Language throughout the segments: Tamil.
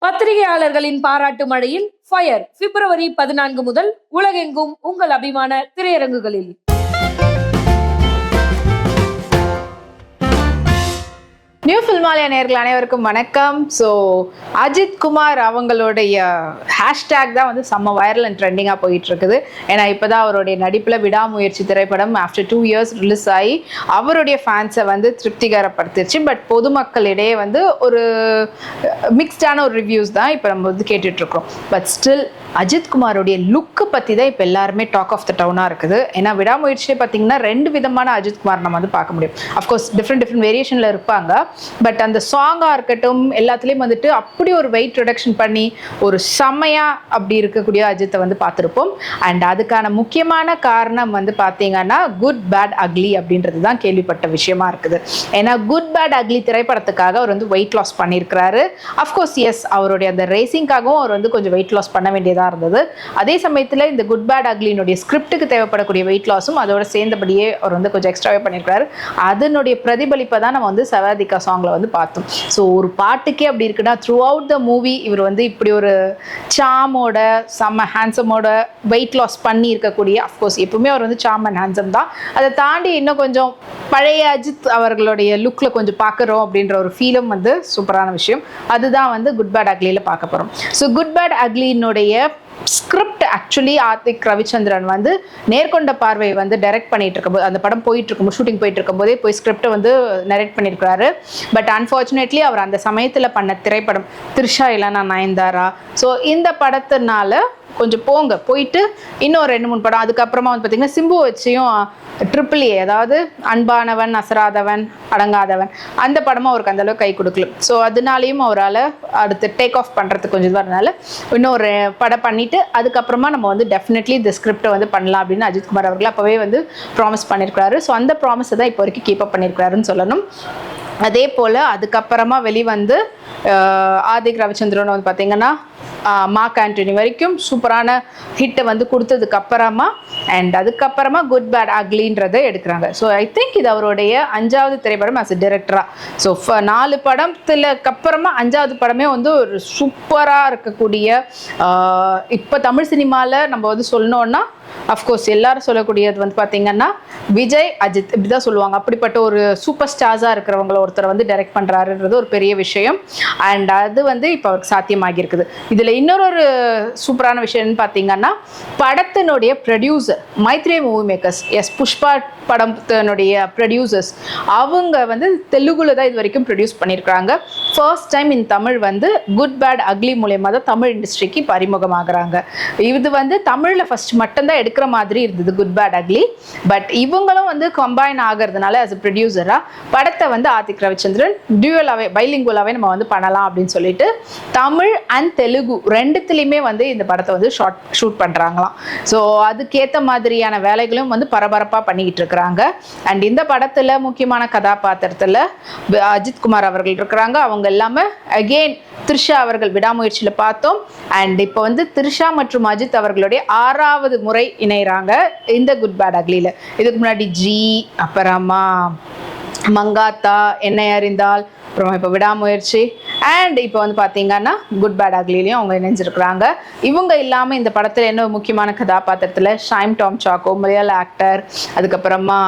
பத்திரிகையாளர்களின் பாராட்டு மழையில் ஃபயர் பிப்ரவரி 14 முதல் உலகெங்கும் உங்கள் அபிமான திரையரங்குகளில். நியூ ஃபில்மாலயா நேயர்கள் அனைவருக்கும் வணக்கம். ஸோ அஜித் குமார் அவங்களுடைய ஹேஷ்டேக் தான் வந்து செம்ம வைரல் அண்ட் ட்ரெண்டிங்காக போயிட்டு இருக்குது. ஏன்னா இப்போ தான் அவருடைய நடிப்பில் விடாமுயற்சி திரைப்படம் ஆஃப்டர் 2 years ரிலீஸ் ஆகி அவருடைய ஃபேன்ஸை வந்து திருப்திகரப்படுத்திடுச்சு. பட் பொதுமக்களிடையே வந்து ஒரு மிக்ஸ்டான ஒரு ரிவ்யூஸ் தான் இப்போ நம்ம வந்து கேட்டுட்ருக்கோம். பட் ஸ்டில் அஜித் குமாரோடைய லுக்கு பற்றி தான் இப்போ எல்லாருமே டாக் ஆஃப் த டவுனாக இருக்குது. ஏன்னா விடாமுயற்சியே பார்த்தீங்கன்னா 2 விதமான அஜித் குமார் நம்ம வந்து பார்க்க முடியும். அஃப்கோர்ஸ் டிஃப்ரெண்ட் வேரியேஷனில் இருப்பாங்க. பட் அந்த சாங்காக இருக்கட்டும் எல்லாத்துலேயும் வந்துட்டு அப்படி ஒரு வெயிட் ரிடக்ஷன் பண்ணி ஒரு செம்மையாக அப்படி இருக்கக்கூடிய அஜித்தை வந்து பார்த்துருப்போம். அண்ட் அதுக்கான முக்கியமான காரணம் வந்து பார்த்தீங்கன்னா குட் பேட் அக்லி அப்படின்றது தான் கேள்விப்பட்ட விஷயமா இருக்குது. ஏன்னா குட் பேட் அக்லி திரைப்படத்துக்காக அவர் வந்து வெயிட் லாஸ் பண்ணியிருக்கிறாரு. அஃப்கோர்ஸ் எஸ், அவருடைய அந்த ரேசிங்காகவும் அவர் வந்து கொஞ்சம் வெயிட் லாஸ் பண்ண வேண்டியதாக இருந்தது. அதே சமயத்தில் இந்த குட் பேட் அக்லினுடைய ஸ்கிரிப்டுக்கு தேவைப்படக்கூடிய வெயிட் லாஸும் அதோட சேர்ந்தபடியே அவர் வந்து கொஞ்சம் எக்ஸ்ட்ராவே பண்ணியிருக்கிறாரு. அதனுடைய பிரதிபலிப்பை தான் நம்ம வந்து சவாதிகா சாங்ல வந்து பார்த்தோம். ஸோ ஒரு பாட்டுக்கே அப்படி இருக்குன்னா த்ரூ அவுட் த மூவி இவர் வந்து இப்படி ஒரு சாமோட செம்ம ஹேண்ட்ஸமோட வெயிட் லாஸ் பண்ணி இருக்கக்கூடிய, அஃப்கோர்ஸ் எப்பவுமே அவர் வந்து சாம் அண்ட் ஹேண்ட்ஸம் தான், அதை தாண்டி இன்னும் கொஞ்சம் பழைய அஜித் அவர்களுடைய லுக்கில் கொஞ்சம் பார்க்குறோம் அப்படின்ற ஒரு ஃபீலும் வந்து சூப்பரான விஷயம். அதுதான் வந்து குட் பேட் அக்லியில் பார்க்க போகிறோம். ஸோ குட் பேட் அக்லினுடைய ஸ்கிரிப்ட் ஆக்சுவலி ஆதிக் ரவிச்சந்திரன் வந்து நேர்கொண்ட பார்வை வந்து டைரக்ட் பண்ணிட்டு இருக்கும்போது, அந்த படம் போயிட்டு இருக்கும்போது, ஷூட்டிங் போயிட்டு இருக்கும்போதே போய் ஸ்கிரிப்டை வந்து நரேட் பண்ணியிருக்கிறாரு. பட் அன்ஃபார்ச்சுனேட்லி அவர் அந்த சமயத்தில் பண்ண திரைப்படம் த்ரிஷா இல்லைனா நயன்தாரா, ஸோ இந்த படத்தினால கொஞ்சம் போயிட்டு இன்னும் 2-3 படம் அதுக்கப்புறமா வந்து பார்த்திங்கன்னா சிம்பு வச்சியும் AAA, அதாவது அன்பானவன், அசராதவன், அடங்காதவன், அந்த படமும் அவருக்கு அந்தளவுக்கு கை கொடுக்கல. ஸோ அதனாலையும் அவரால் அடுத்து டேக் ஆஃப் பண்ணுறதுக்கு கொஞ்சம் வரனால இன்னும் ஒரு படம் பண்ணிவிட்டு அதுக்கப்புறமா நம்ம வந்து டெஃபினெட்லி இந்த ஸ்கிரிப்டை வந்து பண்ணலாம் அப்படின்னு அஜித் குமார் அவர்கள் அப்போவே வந்து ப்ராமிஸ் பண்ணியிருக்கிறாரு. ஸோ அந்த ப்ராமிஸை தான் இப்போ வரைக்கும் கீப் அப் பண்ணியிருக்கிறாருன்னு சொல்லணும். அதே போல் அதுக்கப்புறமா வெளிவந்து ஆதிக் ரவிச்சந்திரன் வந்து பார்த்திங்கன்னா மார்க் ஆண்டனி வரைக்கும் சூப்பரான ஹிட்டை வந்து கொடுத்ததுக்கு அப்புறமா அண்ட் அதுக்கப்புறமா குட் பேட் அக்லின்றதை எடுக்கிறாங்க. ஸோ ஐ திங்க் இது அவருடைய 5வது திரைப்படம் ஆஸ் எ டைரக்டரா. ஸோ 4 படத்துக்கு அப்புறமா 5வது படமே வந்து ஒரு சூப்பராக இருக்கக்கூடிய, இப்போ தமிழ் சினிமாவில் நம்ம வந்து சொல்லணுன்னா அஃப்கோர்ஸ் எல்லாரும் சொல்லக்கூடியது வந்து பார்த்தீங்கன்னா விஜய், அஜித் இப்படி தான் சொல்லுவாங்க. அப்படிப்பட்ட ஒரு சூப்பர் ஸ்டார்ஸாக இருக்கிறவங்கள ஒருத்தர் வந்து டைரக்ட் பண்ணுறாருன்றது ஒரு பெரிய விஷயம். அண்ட் அது வந்து இப்போ அவருக்கு சாத்தியமாகி இருக்குது. இதில் இன்னொரு சூப்பரான விஷயம்னு பார்த்தீங்கன்னா படத்தினுடைய producer Mythri movie makers, yes Pushpa படத்தினுடைய ப்ரொடியூசர்ஸ், அவங்க வந்து தெலுங்குல தான் இது வரைக்கும் ப்ரொடியூஸ் பண்ணியிருக்கிறாங்க. ஃபர்ஸ்ட் டைம் இன் தமிழ் வந்து குட் பேட் அக்லி மூலயமா தான் தமிழ் இண்டஸ்ட்ரிக்கு அறிமுகமாகறாங்க. இது வந்து தமிழில் ஃபர்ஸ்ட் மட்டும்தான் எடுக்கிற மாதிரி இருந்தது குட் பேட் அக்லி. பட் இவங்களும் வந்து கம்பைன் ஆகிறதுனால ஆஸ் அ ப்ரொடியூசராக படத்தை வந்து ஆதிக் ரவிச்சந்திரன் டியூவலாகவே பைலிங்குவலாகவே நம்ம வந்து பண்ணலாம் அப்படின்னு சொல்லிட்டு தமிழ் அண்ட் தெலுங்கு 2த்துலேயுமே வந்து இந்த படத்தை வந்து ஷூட் பண்ணுறாங்களாம். ஸோ அதுக்கேற்ற மாதிரியான வேலைகளும் வந்து பரபரப்பாக பண்ணிக்கிட்டு இருக்கிறாங்க. அண்ட் இந்த படத்தில் முக்கியமான கதாபாத்திரத்தில் அஜித் குமார் அவர்கள் இருக்கிறாங்க. அவங்க எல்லாமே அகெயின் த்ரிஷா அவர்கள் விடாமுயற்சியில் பார்த்தோம். அண்ட் இப்போ வந்து த்ரிஷா மற்றும் அஜித் அவர்களுடைய 6வது முறை இணைகிறாங்க இந்த குட் பேட் அக்லியில். இதுக்கு முன்னாடி அப்புறமா மங்காத்தா, என்னை அறிந்தால், அப்புறமா இப்போ விடாமுயற்சி அண்ட் இப்போ வந்து பார்த்தீங்கன்னா குட் பேட் அக்லிலையும் அவங்க இணைஞ்சிருக்கிறாங்க. இவங்க இல்லாமல் இந்த படத்தில் என்ன முக்கியமான கதாபாத்திரத்தில் ஷைம் டாம் சாக்கோ மலையாள ஆக்டர், அதுக்கப்புறமா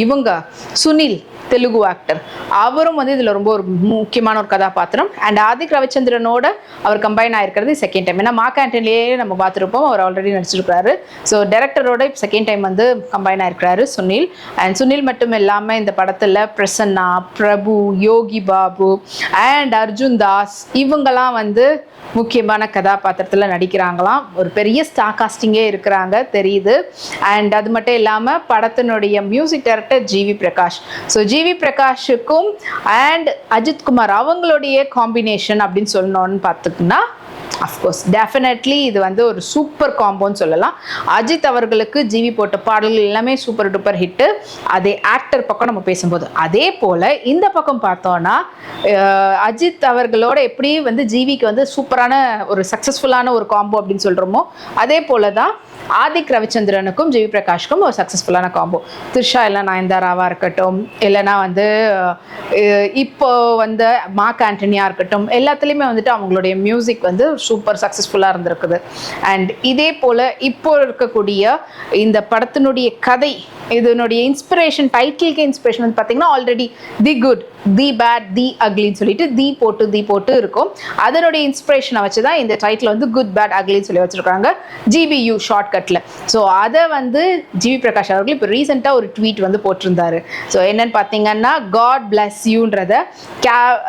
இவங்க சுனில் தெலுங்கு ஆக்டர், அவரும் வந்து இதில் ரொம்ப ஒரு முக்கியமான ஒரு கதாபாத்திரம். அண்ட் ஆதிக் ரவிச்சந்திரனோட அவர் கம்பைன் ஆகிருக்கிறது செகண்ட் டைம். ஏன்னா மார்க் ஆண்டனிலேயே நம்ம பார்த்துருப்போம், அவர் ஆல்ரெடி நடிச்சிருக்கிறாரு. ஸோ டைரக்டரோட இப்போ செகண்ட் டைம் வந்து கம்பைன் ஆகிருக்கிறாரு சுனில். அண்ட் சுனில் மட்டும் இல்லாமல் இந்த படத்தில் பிரசன்னா, பிரபு, யோகி பாபு அண்ட் அர்ஜுன் தாஸ் இவங்கெல்லாம் வந்து முக்கியமான கதாபாத்திரத்தில் நடிக்கிறாங்களாம். ஒரு பெரிய ஸ்டார் காஸ்டிங்கே இருக்கிறாங்க தெரியுது. அண்ட் அது மட்டும் இல்லாமல் படத்தினுடைய music director G V Prakash. So G V பிரகாஷுக்கும் அண்ட் அஜித் குமார் அவங்களுடைய காம்பினேஷன் அப்படின்னு சொல்லணும்னு பார்த்துக்கினா அஃப்கோர்ஸ் டெஃபினெட்லி இது வந்து ஒரு சூப்பர் காம்போன்னு சொல்லலாம். அஜித் அவர்களுக்கு ஜிவி போட்ட பாடல்கள் எல்லாமே சூப்பர் டூப்பர் ஹிட்டு. அதே ஆக்டர் பக்கம் நம்ம பேசும்போது, அதே போல் இந்த பக்கம் பார்த்தோன்னா அஜித் அவர்களோட எப்படி வந்து ஜிவிக்கு வந்து சூப்பரான ஒரு சக்ஸஸ்ஃபுல்லான ஒரு காம்போ அப்படின்னு சொல்கிறோமோ, அதே போல தான் ஆதிக் ரவிச்சந்திரனுக்கும் ஜிவி பிரகாஷ்க்கும் ஒரு சக்ஸஸ்ஃபுல்லான காம்போ. த்ரிஷா இல்லை நயன்தாராவாக இருக்கட்டும், இல்லைனா வந்து இப்போ வந்து மார்க் ஆண்டனியாக இருக்கட்டும், எல்லாத்துலேயுமே வந்துட்டு அவங்களுடைய மியூசிக் வந்து சூப்பர் சக்ஸஸ்ஃபுல்லாக இருந்திருக்குது. அண்ட் இதே போல் இப்போ இருக்கக்கூடிய இந்த படத்தினுடைய கதை, இதனுடைய இன்ஸ்பிரேஷன், டைட்டிலுக்கு இன்ஸ்பிரேஷன் வந்து பார்த்தீங்கன்னா already the good, the bad, the அக்லின்னு சொல்லிட்டு தி போட்டு இருக்கும். அதனுடைய இன்ஸ்பிரேஷனை வச்சு தான் இந்த டைட்டில் வந்து குட் பேட் அக்லின்னு சொல்லி வச்சுருக்காங்க GBU ஷார்ட்கட்டில். ஸோ அதை வந்து ஜிவி பிரகாஷ் அவர்கள் இப்போ ரீசெண்டாக ஒரு ட்வீட் வந்து போட்டிருந்தாரு. ஸோ என்னன்னு பார்த்தீங்கன்னா, காட் பிளஸ் யூன்றத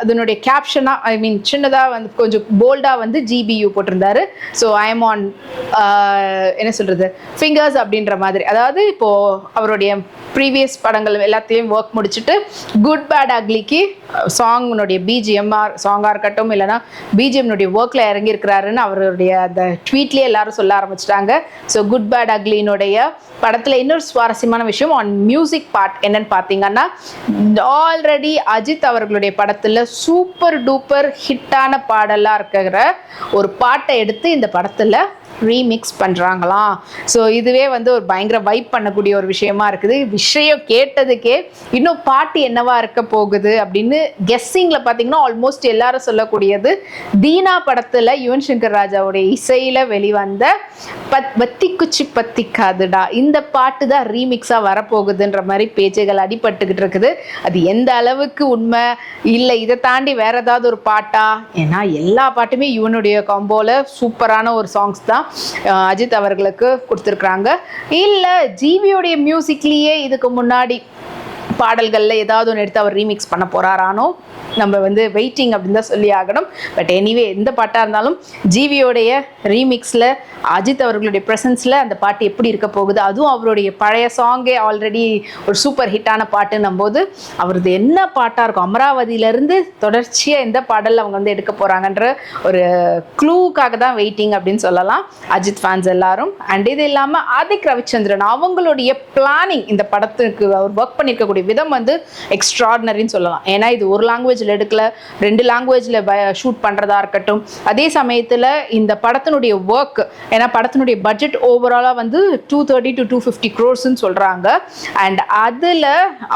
அதனுடைய கேப்ஷனாக, ஐ மீன் சின்னதாக வந்து கொஞ்சம் போல்டாக வந்து GBU போட்டிருந்தாரு. ஸோ ஐ எம் ஆன் என்ன சொல்கிறது, ஃபிங்கர்ஸ் அப்படின்ற மாதிரி. அதாவது இப்போது அவருடைய ப்ரீவியஸ் படங்கள் எல்லாத்தையும் ஒர்க் முடிச்சுட்டு குட் பேட் அக்லிக்கு சாங்னுடைய பிஜிஎம்ஆர் சாங்காக இருக்கட்டும், இல்லைனா பிஜிஎம்னுடைய ஒர்க்கில் இறங்கியிருக்கிறாருன்னு அவருடைய அந்த ட்வீட்லேயே எல்லாரும் சொல்ல ஆரம்பிச்சிட்டாங்க. ஸோ குட் பேட் அக்லினுடைய படத்தில் இன்னொரு சுவாரஸ்யமான விஷயம் ஆன் மியூசிக் பார்ட் என்னன்னு பார்த்தீங்கன்னா, ஆல்ரெடி அஜித் அவர்களுடைய படத்தில் சூப்பர் டூப்பர் ஹிட்டான பாடலாக இருக்கிற ஒரு பாட்டை எடுத்து இந்த படத்தில் ரீமிக்ஸ் பண்ணுறாங்களாம். ஸோ இதுவே வந்து ஒரு பயங்கர வைப் பண்ணக்கூடிய ஒரு விஷயமா இருக்குது. விஷயம் கேட்டதுக்கே இன்னும் பாட்டு என்னவா இருக்க போகுது அப்படின்னு கெஸ்ஸிங்கில் பார்த்தீங்கன்னா ஆல்மோஸ்ட் எல்லாரும் சொல்லக்கூடியது தீனா படத்தில் யுவன் சங்கர் ராஜாவுடைய இசையில் வெளிவந்த பத்தி குச்சி பத்திக்காதுடா இந்த பாட்டு தான் ரீமிக்ஸாக வரப்போகுதுன்ற மாதிரி பேச்சுகள் அடிபட்டுக்கிட்டு இருக்குது. அது எந்த அளவுக்கு உண்மை இல்லை, இதை தாண்டி வேற ஏதாவது ஒரு பாட்டா? ஏன்னா எல்லா பாட்டுமே யுவனுடைய காம்போல சூப்பரான ஒரு சாங்ஸ் தான் அஜித் அவர்களுக்கு கொடுத்துருக்குறாங்க. இல்லை ஜிவியோடைய மியூசிக்லேயே இதுக்கு முன்னாடி பாடல்களில் ஏதாவது ஒன்று எடுத்து அவர் ரீமிக்ஸ் பண்ண போகிறாரானோ நம்ம வந்து வெயிட்டிங் அப்படின்னு தான் சொல்லி ஆகணும். பட் எனிவே எந்த பாட்டாக இருந்தாலும் ஜிவியோடைய ரீமிக்ஸில் அஜித் அவர்களுடைய ப்ரெசன்ஸில் அந்த பாட்டு எப்படி இருக்க போகுது, அதுவும் அவருடைய பழைய சாங்கே ஆல்ரெடி ஒரு சூப்பர் ஹிட்டான பாட்டுன்னும் போது அவரது என்ன பாட்டாக இருக்கும், அமராவதியிலேருந்து தொடர்ச்சியாக எந்த பாடலில் அவங்க வந்து எடுக்க போகிறாங்கன்ற ஒரு க்ளூக்காக தான் வெயிட்டிங் அப்படின்னு சொல்லலாம் அஜித் ஃபேன்ஸ் எல்லாரும். அண்ட் இது இல்லாமல் ஆதிக் ரவிச்சந்திரன் அவங்களுடைய பிளானிங், இந்த படத்துக்கு அவர் ஒர்க் பண்ணியிருக்கக்கூடிய விதம் வந்து எக்ஸ்ட்ராடினரின்னு சொல்லலாம். ஏன்னா இது ஒரு லாங்குவேஜில் எடுக்கல, 2 லாங்குவேஜில் ஷூட் பண்ணுறதா இருக்கட்டும். அதே சமயத்தில் இந்த படத்தினுடைய ஒர்க், ஏன்னா படத்தினுடைய பட்ஜெட் ஓவராலாக வந்து 230 to 250 crores சொல்கிறாங்க. அண்ட் அதில்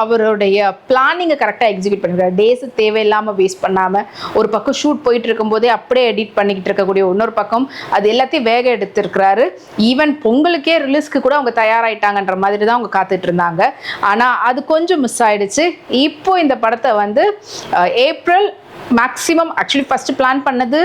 அவருடைய பிளானிங்கை கரெக்டாக எக்ஸிக்யூட் பண்ணிருக்காரு. டேஸு தேவையில்லாமல் வேஸ்ட் பண்ணாமல், ஒரு பக்கம் ஷூட் போயிட்டு இருக்கும்போதே அப்படியே எடிட் பண்ணிக்கிட்டு இருக்கக்கூடிய இன்னொரு பக்கம் அது எல்லாத்தையும் வேக எடுத்திருக்கிறாரு. ஈவன் பொங்கலுக்கே ரிலீஸ்க்கு கூட அவங்க தயாராகிட்டாங்கன்ற மாதிரி தான் அவங்க காத்துட்டு இருந்தாங்க. ஆனால் அது கொஞ்சம் மிஸ் ஆயிடுச்சு. இப்போ இந்த படத்தை வந்து April maximum, actually first plan பண்ணது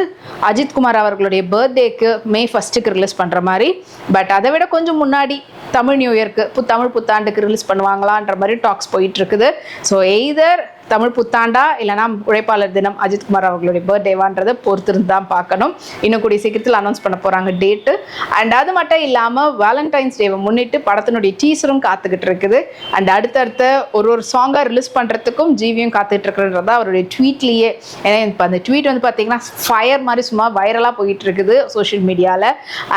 அஜித் குமார் அவர்களுடைய பர்த்டேக்கு May 1 ரிலீஸ் பண்ணுற மாதிரி. பட் அதை விட கொஞ்சம் முன்னாடி தமிழ் நியூ இயர்க்கு, தமிழ் புத்தாண்டுக்கு ரிலீஸ் பண்ணுவாங்களான்ற மாதிரி டாக்ஸ் போயிட்டு இருக்குது. ஸோ எய்தர் தமிழ் புத்தாண்டா இல்லைனா உழைப்பாளர் தினம் அஜித் குமார் அவர்களுடைய பர்த்டேவான்றதை பொறுத்திருந்து தான் பார்க்கணும். இன்னும் கூடிய சீக்கிரத்தில் அனௌன்ஸ் பண்ண போகிறாங்க டேட்டு. அண்ட் அது மட்டும் இல்லாமல் வேலண்டைன்ஸ் டேவை முன்னிட்டு படத்தினுடைய டீசரும் காத்துக்கிட்டு இருக்குது. அண்ட் அடுத்தடுத்த ஒரு சாங்காக ரிலீஸ் பண்ணுறதுக்கும் ஜிவியும் காத்துட்டு இருக்கிறதா அவருடைய ட்வீட்லேயே. ஏன்னா இப்போ அந்த ட்வீட் வந்து பார்த்தீங்கன்னா ஃபயர் மாதிரி சும்மா வைரலாக போயிட்டு இருக்குது சோஷியல் மீடியாவில்.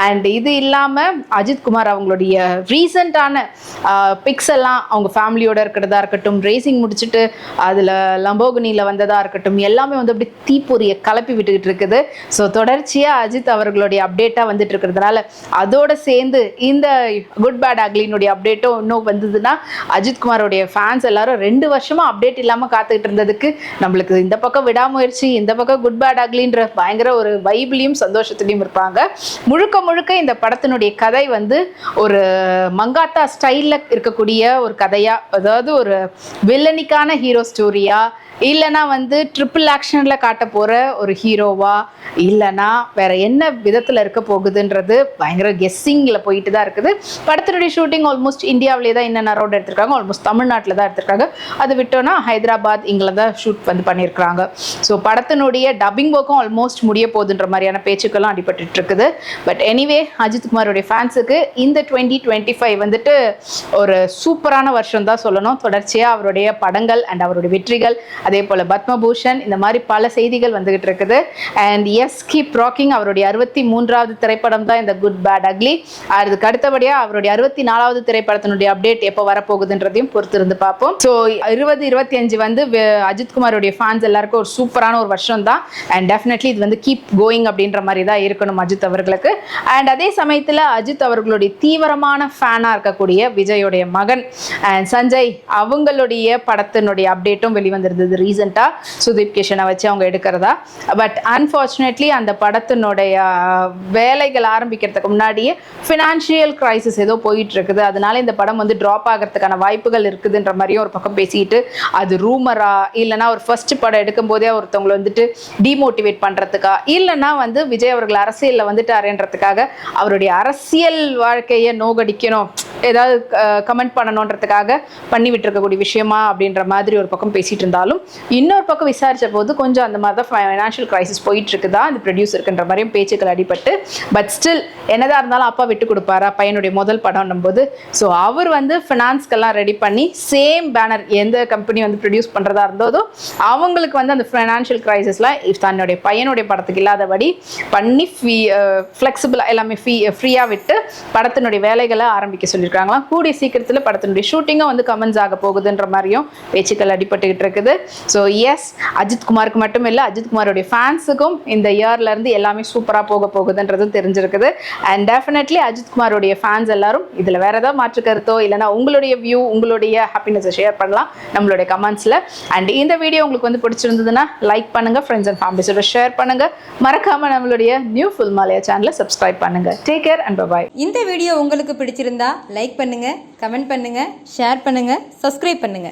அண்ட் இது இல்லாமல் அஜித் குமார் அவங்களுடைய ரீசெண்டான பிக்ஸ் எல்லாம் அவங்க ஃபேமிலியோடு இருக்கிறதா இருக்கட்டும், ரேசிங் முடிச்சுட்டு அதில் லம்போகினியில் வந்ததாக இருக்கட்டும், எல்லாமே வந்து அப்படி தீப்பொறியை கலப்பி விட்டுக்கிட்டு இருக்குது. ஸோ தொடர்ச்சியாக அஜித் அவர்களுடைய அப்டேட்டாக வந்துட்டு இருக்கிறதுனால அதோடு சேர்ந்து இந்த குட் பேட் அக்லினுடைய அப்டேட்டும் இன்னும் வந்ததுன்னா அஜித் குமாரோடைய ஃபேன்ஸ் எல்லாரும் 2 வருஷமாக அப்டேட் இல்லாமல் காத்துக்கிட்டு இருந்ததுக்கு நம்மளுக்கு இந்த பக்கம் விடாமுயற்சி, இந்த பக்கம் குட் பேட் அக்லின்ற பயங்கர ஒரு வைப்லையும் சந்தோஷத்துலையும் இருப்பாங்க. முழுக்க முழுக்க இந்த படத்தினுடைய கதை வந்து ஒரு மங்காத்தா ஸ்டைலில் இருக்கக்கூடிய ஒரு கதையாக, அதாவது ஒரு வில்லனிக்கான ஹீரோ ஸ்டோரியா, இல்லைனா வந்து ட்ரிபிள் ஆக்ஷனில் காட்ட போகிற ஒரு ஹீரோவா, இல்லைனா வேற என்ன விதத்தில் இருக்க போகுதுன்றது பயங்கர கெஸ்ஸிங்கில் போயிட்டு தான் இருக்குது. படத்தினுடைய ஷூட்டிங் ஆல்மோஸ்ட் இந்தியாவிலே தான் இன்னும் ரோடு எடுத்திருக்காங்க, ஆல்மோஸ்ட் தமிழ்நாட்டில் தான் எடுத்திருக்காங்க. அது விட்டோன்னா ஹைதராபாத் இங்கே தான் ஷூட் வந்து பண்ணியிருக்கிறாங்க. ஸோ படத்தினுடைய டப்பிங் ஒர்க்கும் ஆல்மோஸ்ட் முடிய போகுதுன்ற மாதிரியான பேச்சுக்கெல்லாம் அடிபட்டு இருக்குது. பட் எனிவே அஜித் குமாரோடைய ஃபேன்ஸுக்கு இந்த 2025 வந்துட்டு ஒரு சூப்பரான வருஷம் தான் சொல்லணும். தொடர்ச்சியாக அவருடைய படங்கள் அண்ட் அவருடைய வெற்றிகள் அதே போல் பத்மபூஷன், இந்த மாதிரி பல செய்திகள் வந்துகிட்டு இருக்குது. அண்ட் எஸ் கீப் ராக்கிங் அவருடைய 63வது திரைப்படம் தான் இந்த குட் பேட் அக்லி. அதுக்கு அடுத்தபடியாக அவருடைய 64வது திரைப்படத்தினுடைய அப்டேட் எப்போ வரப்போகுதுன்றதையும் பொறுத்திருந்து பார்ப்போம். ஸோ 2025 வந்து அஜித்குமாரோடைய ஃபேன்ஸ் எல்லாருக்கும் ஒரு சூப்பரான ஒரு வருஷம் தான். அண்ட் டெஃபினெட்லி இது வந்து கீப் கோயிங் அப்படின்ற மாதிரி தான் இருக்கணும் அஜித் அவர்களுக்கு. அண்ட் அதே சமயத்தில் அஜித் அவர்களுடைய தீவிரமான ஃபேனாக இருக்கக்கூடிய விஜயோடைய மகன் அண்ட் சஞ்சய் அவங்களுடைய படத்தினுடைய அப்டேட்டும் வெளிவந்திருந்தது ரீசெண்டாக, சுதீப் கிஷனை வச்சு அவங்க எடுக்கிறதா. பட் அன்ஃபார்ச்சுனேட்லி அந்த படத்தினுடைய வேலைகள் ஆரம்பிக்கிறதுக்கு முன்னாடியே ஃபினான்ஷியல் கிரைசிஸ் ஏதோ போயிட்டு இருக்குது, அதனால இந்த படம் வந்து ட்ராப் ஆகிறதுக்கான வாய்ப்புகள் இருக்குதுன்ற மாதிரியும் ஒரு பக்கம் பேசிக்கிட்டு, அது ரூமரா இல்லைனா ஒரு ஃபர்ஸ்ட் படம் எடுக்கும் போதே ஒருத்தவங்களை வந்துட்டு டிமோட்டிவேட் பண்ணுறதுக்கா இல்லைனா வந்து விஜய் அவர்கள் அரசியலில் வந்துட்டாருன்றதுக்காக அவருடைய அரசியல் வாழ்க்கையை நோகடிக்கணும், ஏதாவது கமெண்ட் பண்ணணுன்றதுக்காக பண்ணி விட்டுருக்கக்கூடிய விஷயமா அப்படின்ற மாதிரி ஒரு பக்கம் பேசிட்டு இருந்தாலும், இன்னொரு பக்கம் விசாரித்த போது கொஞ்சம் அந்த மாதிரி தான் ஃபைனான்ஷியல் கிரைசிஸ் போயிட்டு இருக்குதா அந்த ப்ரொடியூசருக்குன்ற மாதிரியும் பேச்சுக்கள் அடிபட்டு. பட் ஸ்டில் என்னதான் இருந்தாலும் அப்பா விட்டு கொடுப்பாரா பையனுடைய முதல் படம்னும் போது, ஸோ அவர் வந்து ஃபினான்ஸ்க்கெல்லாம் ரெடி பண்ணி சேம் பேனர் எந்த கம்பெனி வந்து ப்ரொடியூஸ் பண்ணுறதா இருந்ததோ அவங்களுக்கு வந்து அந்த ஃபினான்ஷியல் கிரைசிஸ்லாம் தன்னுடைய பையனுடைய படத்துக்கு இல்லாதபடி பண்ணி ஃப்ளெக்சிபிளாக எல்லாமே ஃப்ரீயாக விட்டு படத்தினுடைய வேலைகளை ஆரம்பிக்க சொல்லியிருக்காங்களாம். கூடிய சீக்கிரத்தில் படத்தினுடைய ஷூட்டிங்கும் வந்து கமெண்ட்ஸ் ஆக போகுதுன்ற மாதிரியும் பேச்சுக்கள் அடிபட்டுக்கிட்டு இருக்குது. ஸோ எஸ், அஜித்குமாருக்கு மட்டும் இல்லை அஜித்குமாரோடைய ஃபேன்ஸுக்கும் இந்த இயர்லேருந்து எல்லாமே சூப்பராக போக போகுதுன்றது தெரிஞ்சிருக்குது. அண்ட் டெஃபினெட்லி அஜித்குமாரோடைய ஃபேன்ஸ் எல்லாரும் இதில் வேறு ஏதாவது மாற்று கருத்தோ இல்லைனா உங்களுடைய வியூ உங்களுடைய ஹாப்பினஸை ஷேர் பண்ணலாம் நம்மளுடைய கமெண்ட்ஸில். அண்ட் இந்த வீடியோ உங்களுக்கு வந்து பிடிச்சிருந்ததுன்னா லைக் பண்ணுங்கள், ஃப்ரெண்ட்ஸ் அண்ட் ஃபேமிலிஸோட ஷேர் பண்ணுங்கள், மறக்காமல் நம்மளுடைய நியூ ஃபில்மாலயா சேனலை சப்ஸ்கிரைப் பண்ணுங்கள். Take care and bye. இந்த வீடியோ உங்களுக்கு பிடிச்சிருந்தா லைக் பண்ணுங்க, கமெண்ட் பண்ணுங்க, ஷேர் பண்ணுங்க, சப்ஸ்கிரைப் பண்ணுங்க.